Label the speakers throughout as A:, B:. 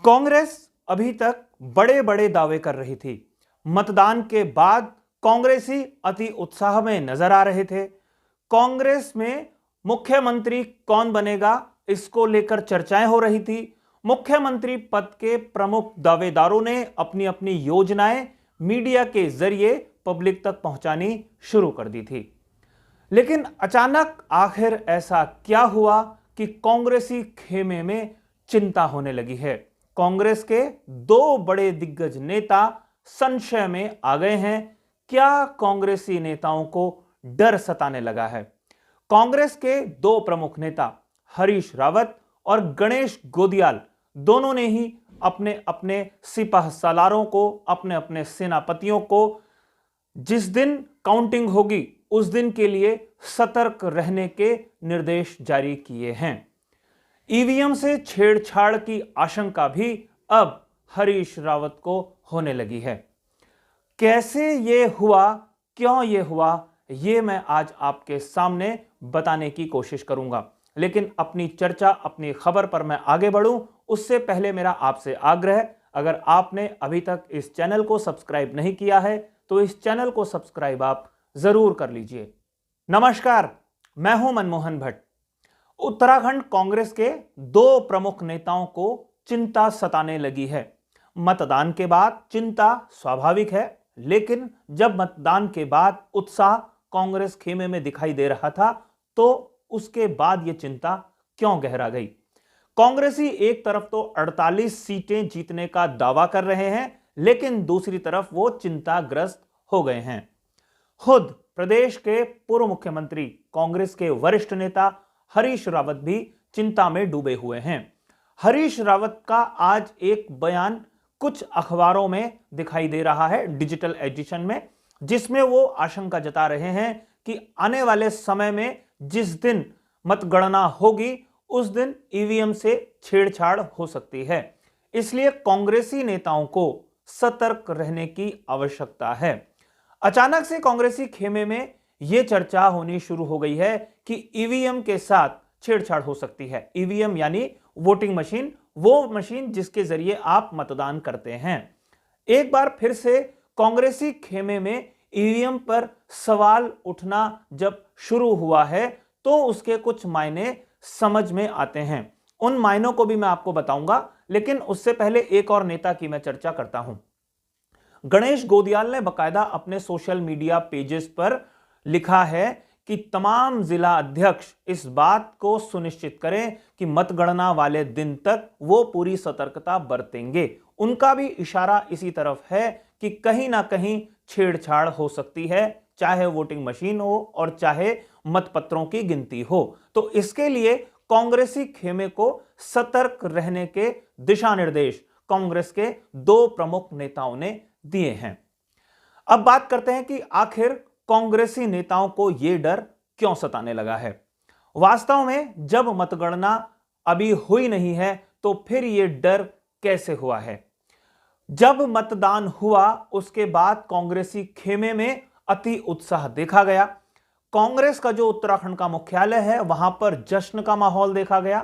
A: कांग्रेस अभी तक बड़े बड़े दावे कर रही थी। मतदान के बाद कांग्रेसी अति उत्साह में नजर आ रहे थे। कांग्रेस में मुख्यमंत्री कौन बनेगा, इसको लेकर चर्चाएं हो रही थी। मुख्यमंत्री पद के प्रमुख दावेदारों ने अपनी अपनी योजनाएं मीडिया के जरिए पब्लिक तक पहुंचानी शुरू कर दी थी। लेकिन अचानक आखिर ऐसा क्या हुआ कि कांग्रेसी खेमे में चिंता होने लगी है। कांग्रेस के दो बड़े दिग्गज नेता संशय में आ गए हैं। क्या कांग्रेसी नेताओं को डर सताने लगा है? कांग्रेस के दो प्रमुख नेता हरीश रावत और गणेश गोदियाल दोनों ने ही अपने अपने सिपाह सालारों को, अपने अपने सेनापतियों को जिस दिन काउंटिंग होगी उस दिन के लिए सतर्क रहने के निर्देश जारी किए हैं। ईवीएम से छेड़छाड़ की आशंका भी अब हरीश रावत को होने लगी है। कैसे ये हुआ, क्यों ये हुआ, ये मैं आज आपके सामने बताने की कोशिश करूंगा। लेकिन अपनी चर्चा, अपनी खबर पर मैं आगे बढ़ूं उससे पहले मेरा आपसे आग्रह, अगर आपने अभी तक इस चैनल को सब्सक्राइब नहीं किया है तो इस चैनल को सब्सक्राइब आप जरूर कर लीजिए। नमस्कार, मैं हूं मनमोहन भट्ट। उत्तराखंड कांग्रेस के दो प्रमुख नेताओं को चिंता सताने लगी है। मतदान के बाद चिंता स्वाभाविक है, लेकिन जब मतदान के बाद उत्साह कांग्रेस खेमे में दिखाई दे रहा था तो उसके बाद यह चिंता क्यों गहरा गई? कांग्रेसी एक तरफ तो 48 सीटें जीतने का दावा कर रहे हैं, लेकिन दूसरी तरफ वो चिंताग्रस्त हो गए हैं। खुद प्रदेश के पूर्व मुख्यमंत्री, कांग्रेस के वरिष्ठ नेता हरीश रावत भी चिंता में डूबे हुए हैं। हरीश रावत का आज एक बयान कुछ अखबारों में दिखाई दे रहा है, डिजिटल एडिशन में, जिसमें वो आशंका जता रहे हैं कि आने वाले समय में जिस दिन मतगणना होगी उस दिन ईवीएम से छेड़छाड़ हो सकती है। इसलिए कांग्रेसी नेताओं को सतर्क रहने की आवश्यकता है। अचानक से कांग्रेसी खेमे में यह चर्चा होनी शुरू हो गई है कि ईवीएम के साथ छेड़छाड़ हो सकती है। ईवीएम यानी वोटिंग मशीन, वो मशीन जिसके जरिए आप मतदान करते हैं। एक बार फिर से कांग्रेसी खेमे में ईवीएम पर सवाल उठना जब शुरू हुआ है तो उसके कुछ मायने समझ में आते हैं। उन मायनों को भी मैं आपको बताऊंगा, लेकिन उससे पहले एक और नेता की मैं चर्चा करता हूं। गणेश गोदियाल ने बकायदा अपने सोशल मीडिया पेजेस पर लिखा है कि तमाम जिला अध्यक्ष इस बात को सुनिश्चित करें कि मतगणना वाले दिन तक वो पूरी सतर्कता बरतेंगे। उनका भी इशारा इसी तरफ है कि कहीं ना कहीं छेड़छाड़ हो सकती है, चाहे वोटिंग मशीन हो और चाहे मतपत्रों की गिनती हो। तो इसके लिए कांग्रेसी खेमे को सतर्क रहने के दिशा निर्देश कांग्रेस के दो प्रमुख नेताओं ने दिए हैं। अब बात करते हैं कि आखिर कांग्रेसी नेताओं को यह डर क्यों सताने लगा है। वास्तव में जब मतगणना अभी हुई नहीं है तो फिर यह डर कैसे हुआ है? जब मतदान हुआ उसके बाद कांग्रेसी खेमे में अति उत्साह देखा गया। कांग्रेस का जो उत्तराखंड का मुख्यालय है वहां पर जश्न का माहौल देखा गया।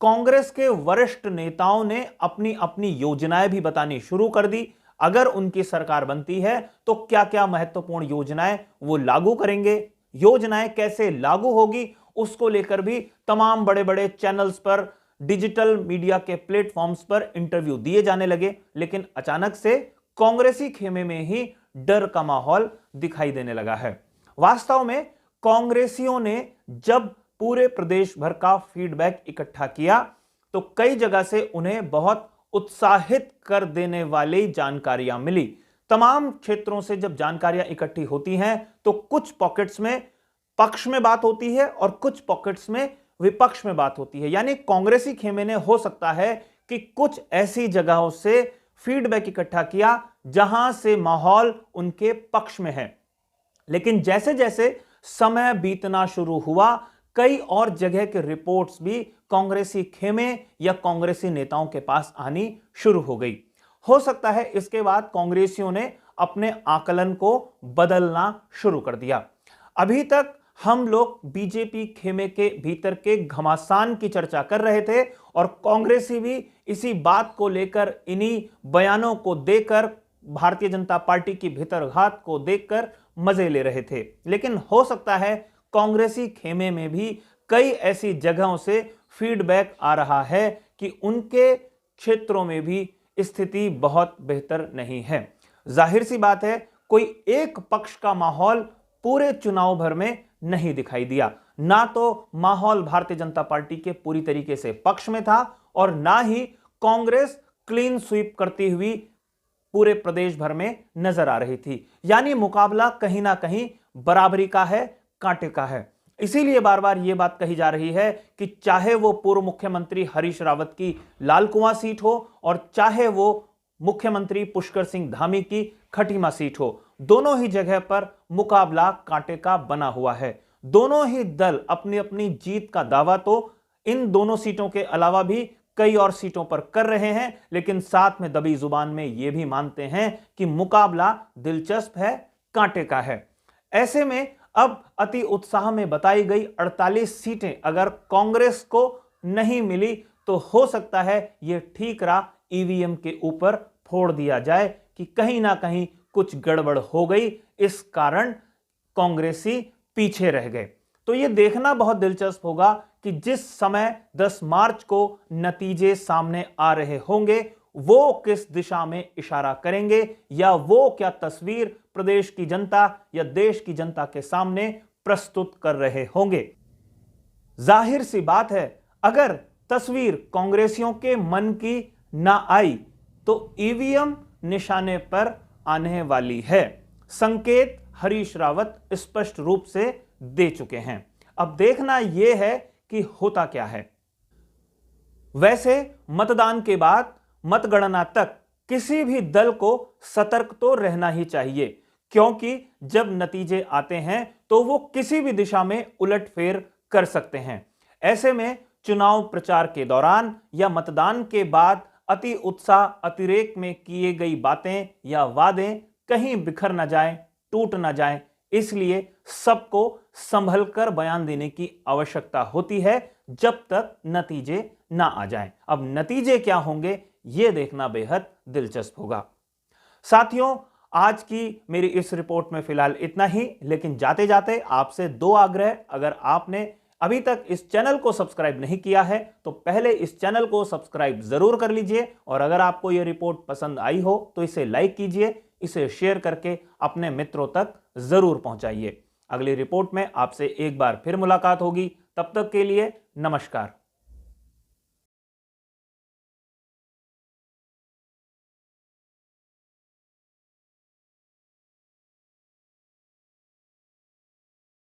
A: कांग्रेस के वरिष्ठ नेताओं ने अपनी अपनी योजनाएं भी बतानी शुरू कर दी। अगर उनकी सरकार बनती है तो क्या क्या महत्वपूर्ण योजनाएं वो लागू करेंगे, योजनाएं कैसे लागू होगी, उसको लेकर भी तमाम बड़े बड़े चैनल्स पर, डिजिटल मीडिया के प्लेटफॉर्म्स पर इंटरव्यू दिए जाने लगे। लेकिन अचानक से कांग्रेसी खेमे में ही डर का माहौल दिखाई देने लगा है। वास्तव में कांग्रेसियों ने जब पूरे प्रदेश भर का फीडबैक इकट्ठा किया तो कई जगह से उन्हें बहुत उत्साहित कर देने वाली जानकारियां मिली। तमाम क्षेत्रों से जब जानकारियां इकट्ठी होती हैं तो कुछ पॉकेट्स में पक्ष में बात होती है और कुछ पॉकेट्स में विपक्ष में बात होती है। यानी कांग्रेसी खेमे ने हो सकता है कि कुछ ऐसी जगहों से फीडबैक इकट्ठा किया जहां से माहौल उनके पक्ष में है। लेकिन जैसे जैसे समय बीतना शुरू हुआ, कई और जगह के रिपोर्ट्स भी कांग्रेसी खेमे या कांग्रेसी नेताओं के पास आनी शुरू हो गई। हो सकता है इसके बाद कांग्रेसियों ने अपने आकलन को बदलना शुरू कर दिया। अभी तक हम लोग बीजेपी खेमे के भीतर के घमासान की चर्चा कर रहे थे और कांग्रेसी भी इसी बात को लेकर, इन्हीं बयानों को देकर, भारतीय जनता पार्टी की भीतरघात को देखकर मजे ले रहे थे। लेकिन हो सकता है कांग्रेसी खेमे में भी कई ऐसी जगहों से फीडबैक आ रहा है कि उनके क्षेत्रों में भी स्थिति बहुत बेहतर नहीं है। जाहिर सी बात है, कोई एक पक्ष का माहौल पूरे चुनाव भर में नहीं दिखाई दिया। ना तो माहौल भारतीय जनता पार्टी के पूरी तरीके से पक्ष में था और ना ही कांग्रेस क्लीन स्वीप करती हुई पूरे प्रदेश भर में नजर आ रही थी। यानी मुकाबला कहीं ना कहीं बराबरी का है, कांटे का है। इसीलिए बार बार यह बात कही जा रही है कि चाहे वो पूर्व मुख्यमंत्री हरीश रावत की लालकुआं सीट हो और चाहे वो मुख्यमंत्री पुष्कर सिंह धामी की खटीमा सीट हो, दोनों ही जगह पर मुकाबला कांटे का बना हुआ है। दोनों ही दल अपनी अपनी जीत का दावा तो इन दोनों सीटों के अलावा भी कई और सीटों पर कर रहे हैं, लेकिन साथ में दबी जुबान में यह भी मानते हैं कि मुकाबला दिलचस्प है, कांटे का है। ऐसे में अब अति उत्साह में बताई गई 48 सीटें अगर कांग्रेस को नहीं मिली तो हो सकता है यह ठीकरा ईवीएम के ऊपर फोड़ दिया जाए कि कहीं ना कहीं कुछ गड़बड़ हो गई, इस कारण कांग्रेसी पीछे रह गए। तो यह देखना बहुत दिलचस्प होगा कि जिस समय 10 मार्च को नतीजे सामने आ रहे होंगे वो किस दिशा में इशारा करेंगे, या वो क्या तस्वीर प्रदेश की जनता या देश की जनता के सामने प्रस्तुत कर रहे होंगे। जाहिर सी बात है, अगर तस्वीर कांग्रेसियों के मन की ना आई तो ईवीएम निशाने पर आने वाली है। संकेत हरीश रावत स्पष्ट रूप से दे चुके हैं। अब देखना यह है कि होता क्या है। वैसे मतदान के बाद मतगणना तक किसी भी दल को सतर्क तो रहना ही चाहिए, क्योंकि जब नतीजे आते हैं तो वो किसी भी दिशा में उलटफेर कर सकते हैं। ऐसे में चुनाव प्रचार के दौरान या मतदान के बाद अति उत्साह अतिरेक में किए गई बातें या वादे कहीं बिखर न जाएं, टूट न जाएं, इसलिए सबको संभल कर बयान देने की आवश्यकता होती है जब तक नतीजे ना आ जाएं। अब नतीजे क्या होंगे यह देखना बेहद दिलचस्प होगा। साथियों, आज की मेरी इस रिपोर्ट में फिलहाल इतना ही, लेकिन जाते जाते आपसे 2 आग्रह। अगर आपने अभी तक इस चैनल को सब्सक्राइब नहीं किया है तो पहले इस चैनल को सब्सक्राइब जरूर कर लीजिए, और अगर आपको यह रिपोर्ट पसंद आई हो तो इसे लाइक कीजिए, इसे शेयर करके अपने मित्रों तक जरूर पहुंचाइए। अगली रिपोर्ट में आपसे एक बार फिर मुलाकात होगी, तब तक के लिए नमस्कार।